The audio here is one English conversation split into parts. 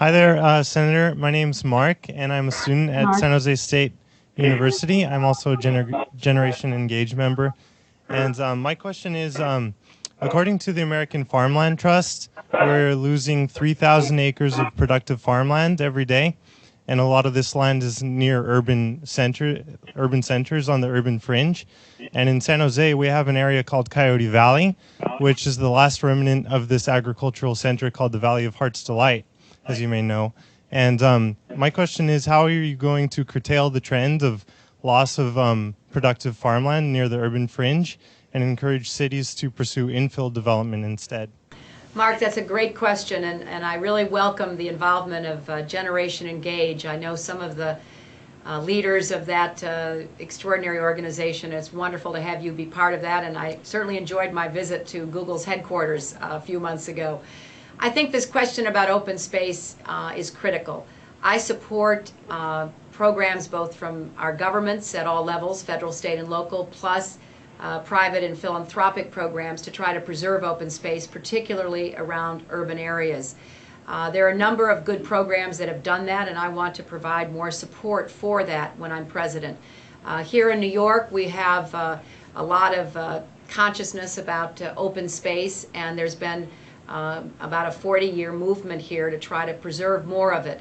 Hi there, Senator. My name's Mark, and I'm a student at San Jose State University. I'm also a Generation Engage member. And my question is, according to the American Farmland Trust, we're losing 3,000 acres of productive farmland every day. And a lot of this land is near urban centers on the urban fringe. And in San Jose, we have an area called Coyote Valley, which is the last remnant of this agricultural center called the Valley of Heart's Delight, as you may know. And my question is, how are you going to curtail the trend of loss of productive farmland near the urban fringe and encourage cities to pursue infill development instead? Mark, that's a great question, and I really welcome the involvement of Generation Engage. I know some of the leaders of that extraordinary organization. It's wonderful to have you be part of that, and I certainly enjoyed my visit to Google's headquarters a few months ago. I think this question about open space is critical. I support programs both from our governments at all levels, federal, state, and local, plus private and philanthropic programs to try to preserve open space, particularly around urban areas. There are a number of good programs that have done that, and I want to provide more support for that when I'm president. Here in New York, we have a lot of consciousness about open space, and there's been about a 40-year movement here to try to preserve more of it.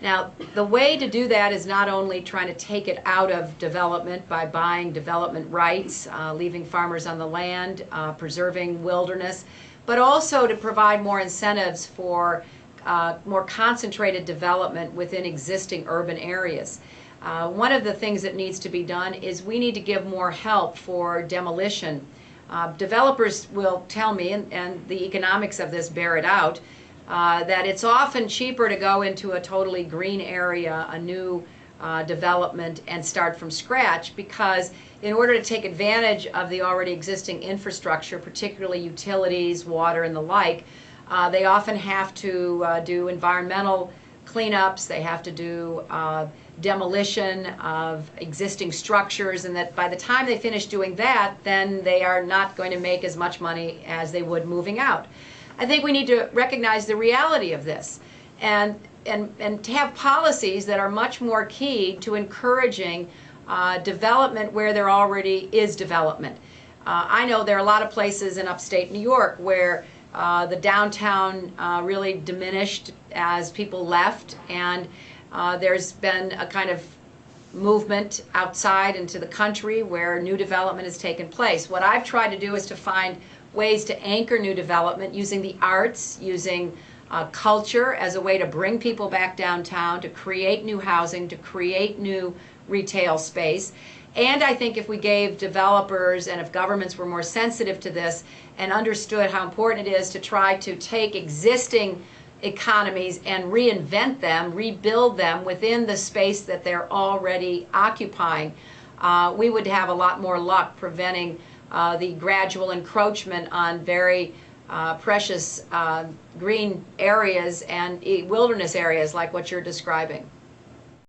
Now, the way to do that is not only trying to take it out of development by buying development rights, leaving farmers on the land, preserving wilderness, but also to provide more incentives for more concentrated development within existing urban areas. One of the things that needs to be done is we need to give more help for demolition. Developers will tell me, and the economics of this bear it out, that it's often cheaper to go into a totally green area, a new development, and start from scratch, because in order to take advantage of the already existing infrastructure, particularly utilities, water, and the like, they often have to do environmental cleanups, they have to do demolition of existing structures, and that by the time they finish doing that, then they are not going to make as much money as they would moving out. I think we need to recognize the reality of this and to have policies that are much more keyed to encouraging development where there already is development. I know there are a lot of places in upstate New York where the downtown really diminished as people left, and there's been a kind of movement outside into the country where new development has taken place. What I've tried to do is to find ways to anchor new development using the arts, using culture as a way to bring people back downtown, to create new housing, to create new retail space. And I think if we gave developers and if governments were more sensitive to this and understood how important it is to try to take existing economies and reinvent them, rebuild them within the space that they're already occupying, we would have a lot more luck preventing the gradual encroachment on very precious green areas and wilderness areas like what you're describing.